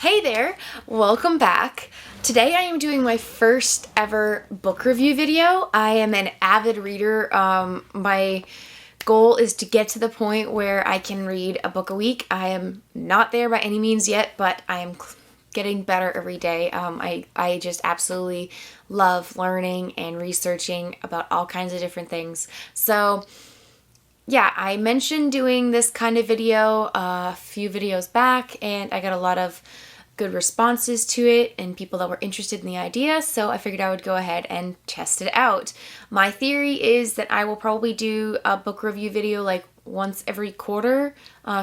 Hey there, welcome back. Today I am doing my first ever book review video. I am an avid reader. My goal is to get to the point where I can read a book a week. I am not there by any means yet, but I am getting better every day. I just absolutely love learning and researching about all kinds of different things. So yeah, I mentioned doing this kind of video a few videos back, and I got a lot of good responses to it and people that were interested in the idea, so I figured I would go ahead and test it out. My theory is that I will probably do a book review video like once every quarter,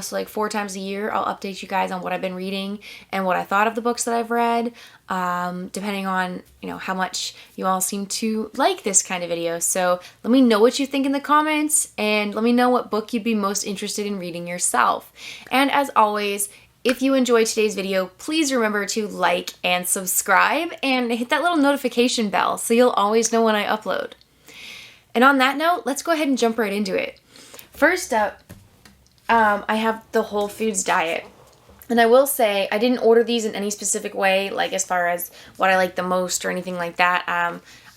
so like 4 times a year. I'll update you guys on what I've been reading and what I thought of the books that I've read, depending on, how much you all seem to like this kind of video. So let me know what you think in the comments, and let me know what book you'd be most interested in reading yourself. And as always, if you enjoyed today's video, please remember to like and subscribe and hit that little notification bell so you'll always know when I upload. And on that note, let's go ahead and jump right into it. First up, I have the Whole Foods Diet. And I will say, I didn't order these in any specific way, like as far as what I like the most or anything like that.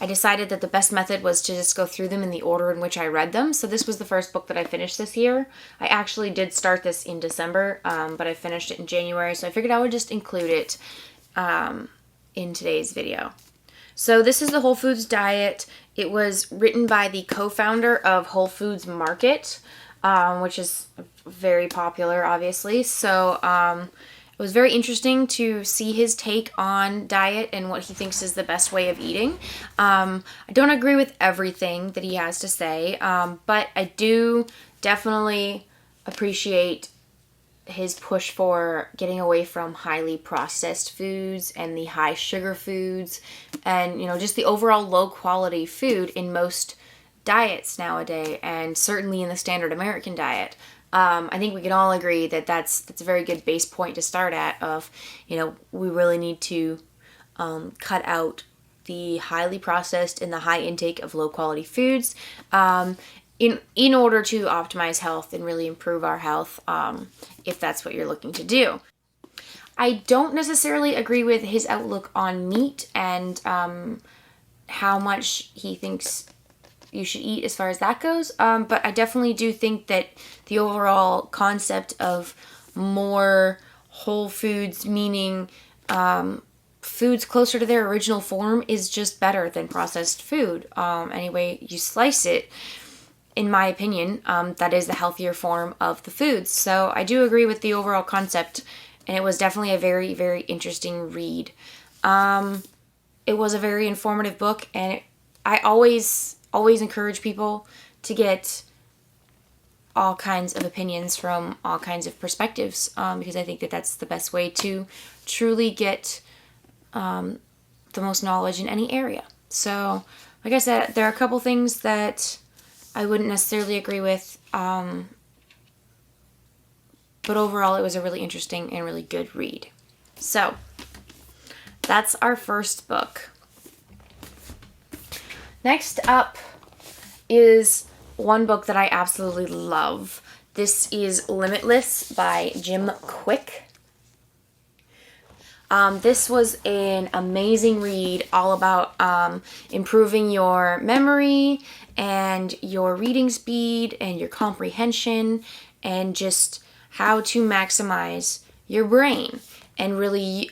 I decided that the best method was to just go through them in the order in which I read them. So this was the first book that I finished this year. I actually did start this in December, but I finished it in January. So I figured I would just include it in today's video. So this is the Whole Foods Diet. It was written by the co-founder of Whole Foods Market, which is very popular, obviously. So it was very interesting to see his take on diet and what he thinks is the best way of eating. I don't agree with everything that he has to say, but I do definitely appreciate his push for getting away from highly processed foods and the high sugar foods and, just the overall low quality food in most diets nowadays, and certainly in the standard American diet. I think we can all agree that that's a very good base point to start at of, we really need to cut out the highly processed and the high intake of low quality foods in order to optimize health and really improve our health, if that's what you're looking to do. I don't necessarily agree with his outlook on meat and how much he thinks you should eat as far as that goes. But I definitely do think that the overall concept of more whole foods, meaning foods closer to their original form, is just better than processed food. Any way you slice it, in my opinion, that is the healthier form of the foods. So I do agree with the overall concept, and it was definitely a very, very interesting read. It was a very informative book, and I always encourage people to get all kinds of opinions from all kinds of perspectives, because I think that that's the best way to truly get the most knowledge in any area. So, like I said, there are a couple things that I wouldn't necessarily agree with, but overall it was a really interesting and really good read. So, that's our first book. Next up is one book that I absolutely love. This is Limitless by Jim Quick. This was an amazing read all about improving your memory and your reading speed and your comprehension and just how to maximize your brain and really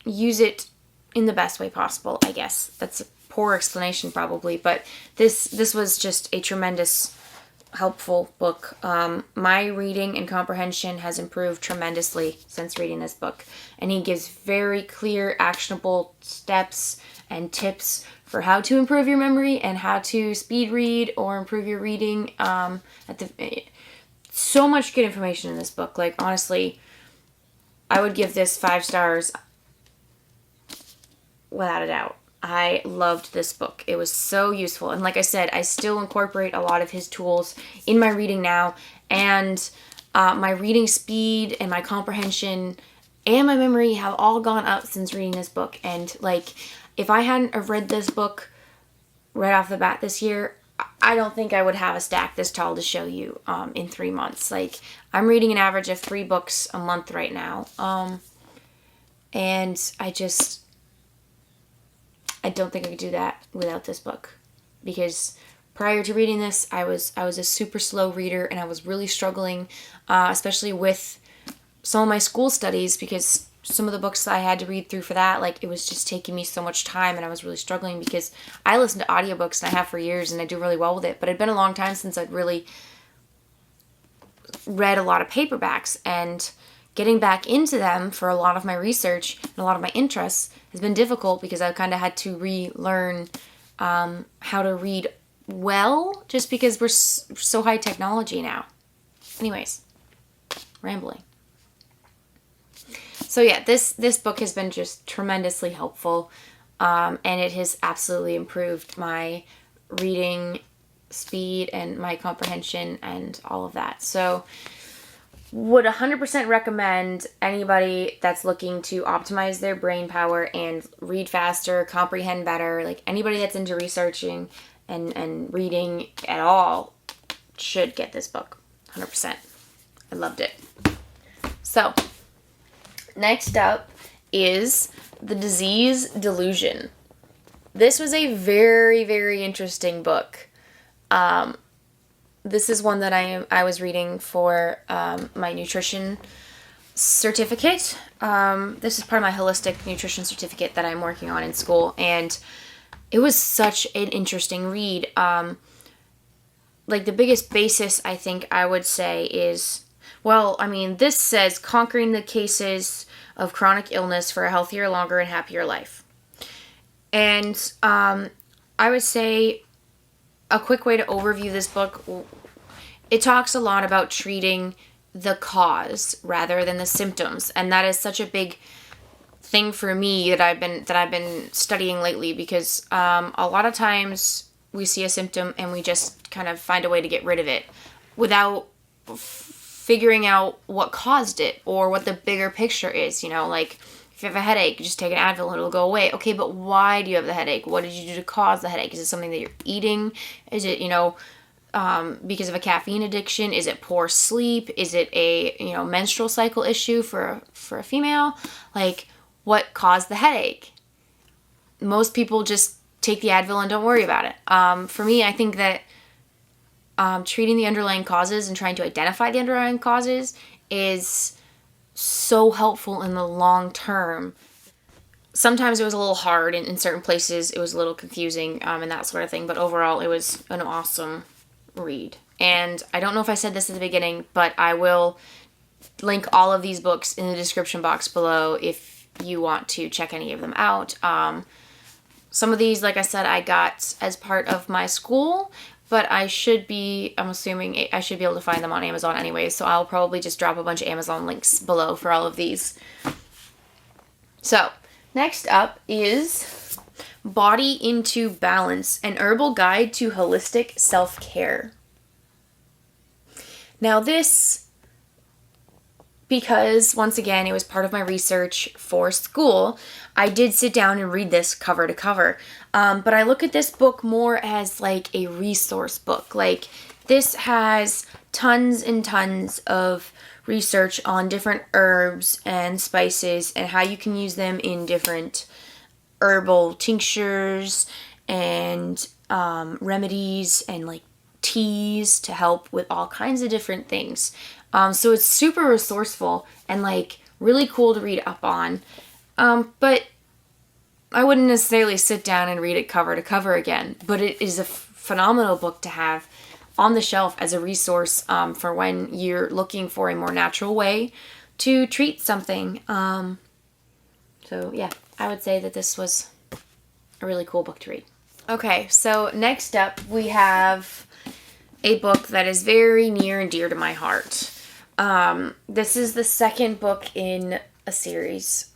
use it in the best way possible, I guess. That's a poor explanation probably, but this was just a tremendous helpful book. My reading and comprehension has improved tremendously since reading this book, and he gives very clear, actionable steps and tips for how to improve your memory and how to speed read or improve your reading. So much good information in this book. Like, honestly, I would give this 5 stars without a doubt. I loved this book. It was so useful. And like I said, I still incorporate a lot of his tools in my reading now. And my reading speed and my comprehension and my memory have all gone up since reading this book. And like, if I hadn't have read this book right off the bat this year, I don't think I would have a stack this tall to show you in 3 months. Like, I'm reading an average of 3 books a month right now. And I don't think I could do that without this book. Because prior to reading this, I was a super slow reader, and I was really struggling, especially with some of my school studies, because some of the books that I had to read through for that, like, it was just taking me so much time, and I was really struggling because I listen to audiobooks, and I have for years, and I do really well with it, but it'd been a long time since I'd really read a lot of paperbacks, and getting back into them for a lot of my research and a lot of my interests has been difficult because I've kind of had to relearn how to read well, just because we're so high technology now. Anyways, rambling. So yeah, this book has been just tremendously helpful, and it has absolutely improved my reading speed and my comprehension and all of that. So would 100% recommend anybody that's looking to optimize their brain power and read faster, comprehend better, like anybody that's into researching and reading at all should get this book. 100%. I loved it. So next up is The Disease Delusion. This was a very, very interesting book. This is one that I was reading for my nutrition certificate. This is part of my holistic nutrition certificate that I'm working on in school, and it was such an interesting read. Like, the biggest basis, I think I would say, is, well, I mean, this says conquering the cases of chronic illness for a healthier, longer, and happier life. And I would say a quick way to overview this book, it talks a lot about treating the cause rather than the symptoms, and that is such a big thing for me that I've been studying lately, because a lot of times we see a symptom and we just kind of find a way to get rid of it without figuring out what caused it or what the bigger picture is. You know, like, if you have a headache, just take an Advil and it'll go away. Okay, but why do you have the headache? What did you do to cause the headache? Is it something that you're eating? Is it, because of a caffeine addiction? Is it poor sleep? Is it a, menstrual cycle issue for a female? Like, what caused the headache? Most people just take the Advil and don't worry about it. For me, I think that treating the underlying causes and trying to identify the underlying causes is so helpful in the long term. Sometimes it was a little hard in certain places. It was a little confusing and that sort of thing. But overall, it was an awesome read. And I don't know if I said this at the beginning, but I will link all of these books in the description box below if you want to check any of them out. Some of these, like I said, I got as part of my school, but I'm assuming I should be able to find them on Amazon anyway, so I'll probably just drop a bunch of Amazon links below for all of these. So, next up is Body into Balance, an herbal guide to holistic self-care. Now this, because once again, it was part of my research for school, I did sit down and read this cover to cover. But I look at this book more as like a resource book. Like, this has tons and tons of research on different herbs and spices and how you can use them in different herbal tinctures and remedies and like teas to help with all kinds of different things. So it's super resourceful and like really cool to read up on. But I wouldn't necessarily sit down and read it cover to cover again. But it is a phenomenal book to have on the shelf as a resource for when you're looking for a more natural way to treat something. So yeah, I would say that this was a really cool book to read. Okay, so next up we have a book that is very near and dear to my heart. This is the second book in a series,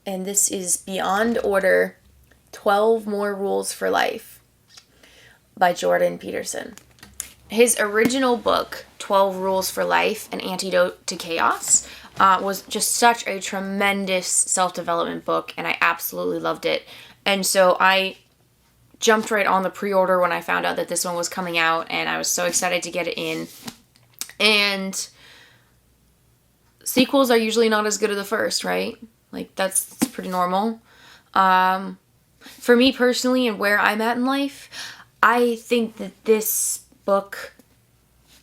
and this is Beyond Order, 12 More Rules for Life by Jordan Peterson. His original book, 12 Rules for Life, An Antidote to Chaos, was just such a tremendous self-development book, and I absolutely loved it. And so I jumped right on the pre-order when I found out that this one was coming out, and I was so excited to get it in. And sequels are usually not as good as the first, right? Like, that's pretty normal. For me personally and where I'm at in life, I think that this book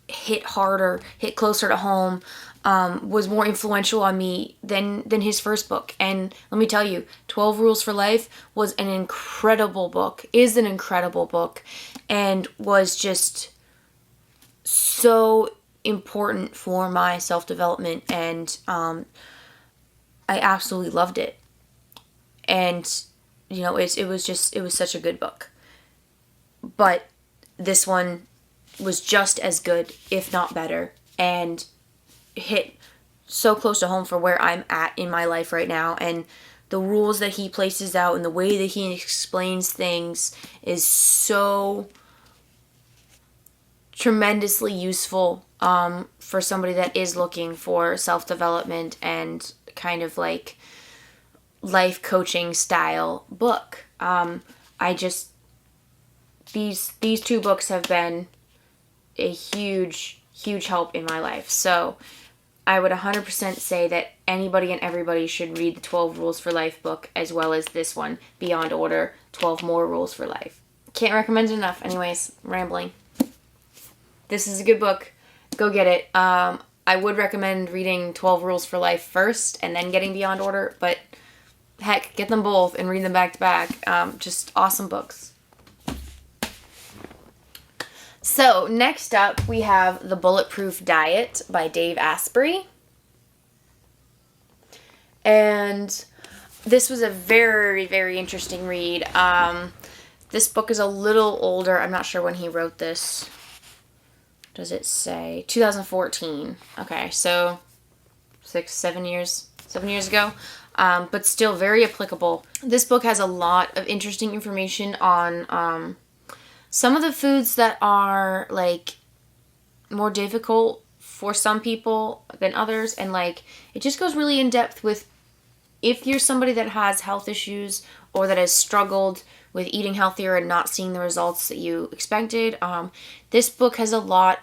hit harder, hit closer to home, was more influential on me than his first book. And let me tell you, 12 Rules for Life was an incredible book, is an incredible book, and was just so important for my self-development, and I absolutely loved it. And you know, it was such a good book. But this one was just as good, if not better, and hit so close to home for where I'm at in my life right now. And the rules that he places out and the way that he explains things is so tremendously useful for somebody that is looking for self-development and kind of like life coaching style book. These two books have been a huge help in my life. So I would 100% say that anybody and everybody should read the 12 Rules for Life book, as well as this one, Beyond Order, 12 More Rules for Life. Can't recommend it enough. Anyways, rambling. This is a good book. Go get it. I would recommend reading 12 Rules for Life first and then getting Beyond Order, but heck, get them both and read them back to back. Just awesome books. So next up, we have The Bulletproof Diet by Dave Asprey. And this was a very, very interesting read. This book is a little older. I'm not sure when he wrote this. Does it say? 2014. Okay, so 7 years ago. But still very applicable. This book has a lot of interesting information on some of the foods that are like more difficult for some people than others, and like it just goes really in depth with if you're somebody that has health issues or that has struggled with eating healthier and not seeing the results that you expected. This book has a lot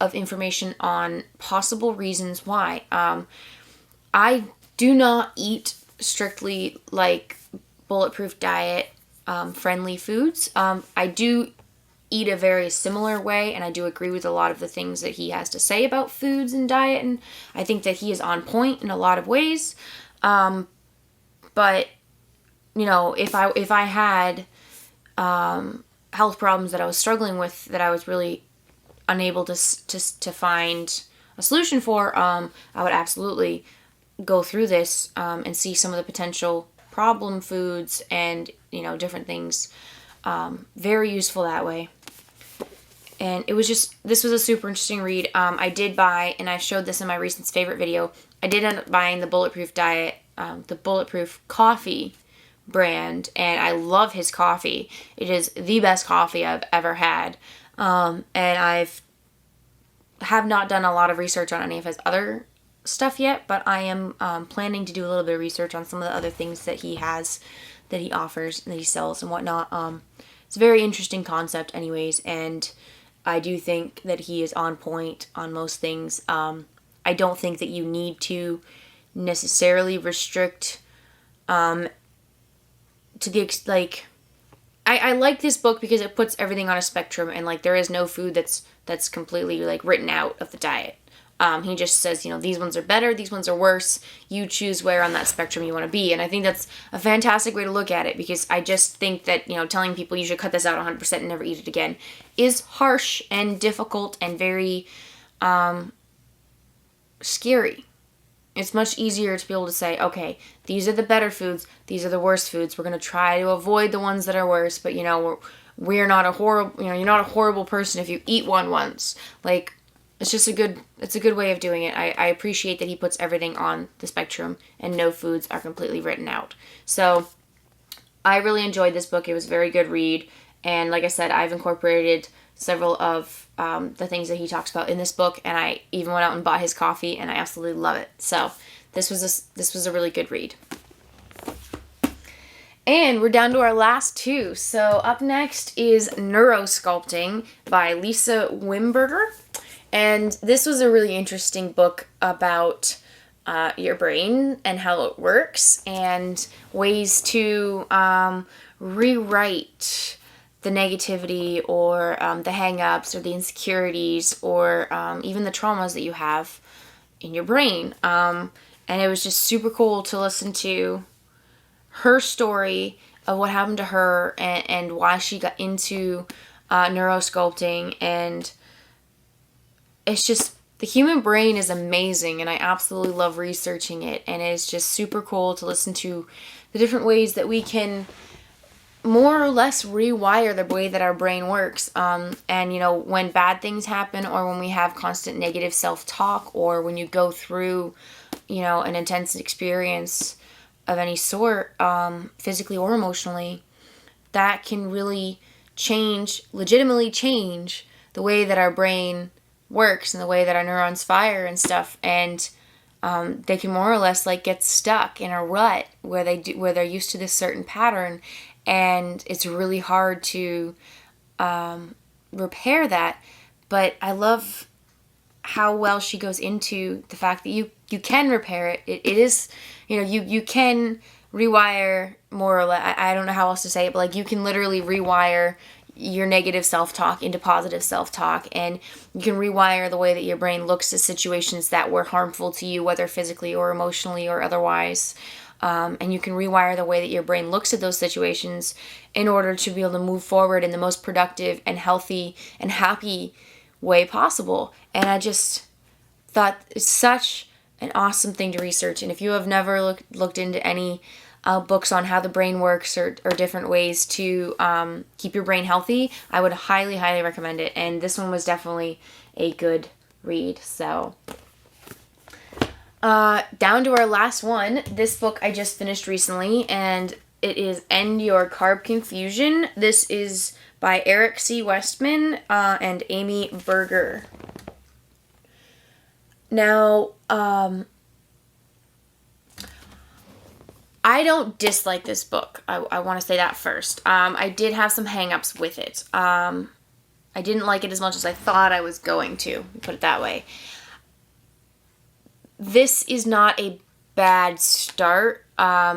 of information on possible reasons why. I do not eat strictly like Bulletproof Diet friendly foods. I do eat a very similar way, and I do agree with a lot of the things that he has to say about foods and diet, and I think that he is on point in a lot of ways. But you know, if I had health problems that I was struggling with, that I was really unable to find a solution for, I would absolutely go through this and see some of the potential problem foods and, you know, different things. Very useful that way. And this was a super interesting read. I did buy, and I showed this in my recent favorite video, I did end up buying the Bulletproof Diet, the Bulletproof Coffee brand, and I love his coffee. It is the best coffee I've ever had. And have not done a lot of research on any of his other stuff yet, but I am planning to do a little bit of research on some of the other things that he has, that he offers, and that he sells and whatnot. It's a very interesting concept anyways, and I do think that he is on point on most things. I don't think that you need to necessarily restrict to the like. I like this book because it puts everything on a spectrum, and like there is no food that's completely like written out of the diet. He just says, you know, these ones are better, these ones are worse. You choose where on that spectrum you want to be. And I think that's a fantastic way to look at it, because I just think that, you know, telling people you should cut this out 100% and never eat it again is harsh and difficult and very scary. It's much easier to be able to say, okay, these are the better foods, these are the worst foods. We're going to try to avoid the ones that are worse, but, you know, we're not a horrible, you know, you're not a horrible person if you eat one once. Like, it's just it's a good way of doing it. I appreciate that he puts everything on the spectrum and no foods are completely written out. So I really enjoyed this book. It was a very good read. And like I said, I've incorporated several of the things that he talks about in this book, and I even went out and bought his coffee, and I absolutely love it. So this was a really good read. And we're down to our last two. So up next is Neurosculpting by Lisa Wimberger. And this was a really interesting book about your brain and how it works and ways to rewrite the negativity or the hang-ups or the insecurities or even the traumas that you have in your brain. And it was just super cool to listen to her story of what happened to her and why she got into neurosculpting. And it's just, the human brain is amazing, and I absolutely love researching it, and it's just super cool to listen to the different ways that we can more or less rewire the way that our brain works. And you know, when bad things happen, or when we have constant negative self-talk, or when you go through, you know, an intense experience of any sort, physically or emotionally, that can really legitimately change the way that our brain works and the way that our neurons fire and stuff. And they can more or less like get stuck in a rut where they're used to this certain pattern, and it's really hard to repair that. But I love how well she goes into the fact that you can repair it. It is, you know, you can rewire more or less. I don't know how else to say it, but like you can literally rewire your negative self-talk into positive self-talk, and you can rewire the way that your brain looks at situations that were harmful to you, whether physically or emotionally or otherwise. And you can rewire the way that your brain looks at those situations in order to be able to move forward in the most productive and healthy and happy way possible. And I just thought it's such an awesome thing to research. And if you have never looked into any books on how the brain works or different ways to keep your brain healthy, I would highly, highly recommend it. And this one was definitely a good read. So down to our last one. This book I just finished recently, and it is End Your Carb Confusion. This is by Eric C. Westman and Amy Berger. Now, I don't dislike this book. I want to say that first. I did have some hang-ups with it. I didn't like it as much as I thought I was going to, put it that way. This is not a bad start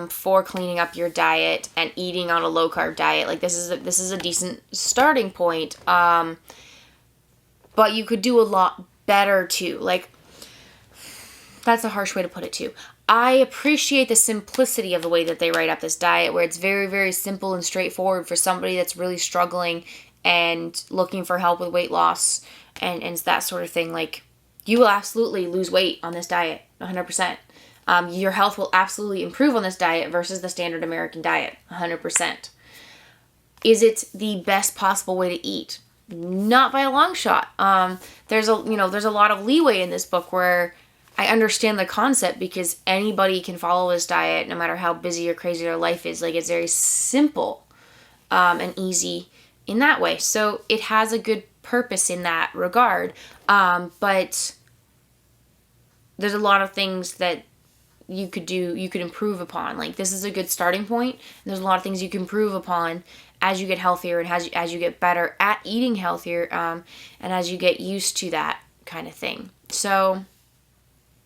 for cleaning up your diet and eating on a low-carb diet. Like, this is a decent starting point. But you could do a lot better, too. Like, that's a harsh way to put it, too. I appreciate the simplicity of the way that they write up this diet, where it's very, very simple and straightforward for somebody that's really struggling and looking for help with weight loss and that sort of thing. Like, you will absolutely lose weight on this diet, 100%. Your health will absolutely improve on this diet versus the standard American diet, 100%. Is it the best possible way to eat? Not by a long shot. There's a lot of leeway in this book where I understand the concept, because anybody can follow this diet no matter how busy or crazy their life is. Like, it's very simple and easy in that way. So it has a good purpose in that regard. But there's a lot of things that you could improve upon. Like, this is a good starting point. And there's a lot of things you can improve upon as you get healthier and as you get better at eating healthier, and as you get used to that kind of thing. So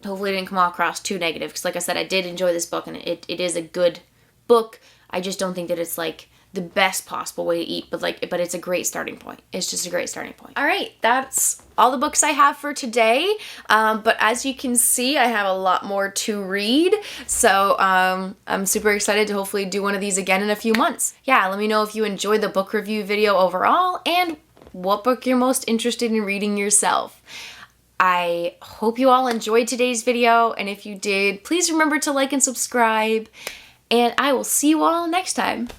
hopefully it didn't come across too negative, because like I said, I did enjoy this book, and it is a good book. I just don't think that it's like the best possible way to eat, but it's a great starting point. It's just a great starting point. All right, that's all the books I have for today. But as you can see, I have a lot more to read. So I'm super excited to hopefully do one of these again in a few months. Yeah, let me know if you enjoyed the book review video overall and what book you're most interested in reading yourself. I hope you all enjoyed today's video, and if you did, please remember to like and subscribe, and I will see you all next time.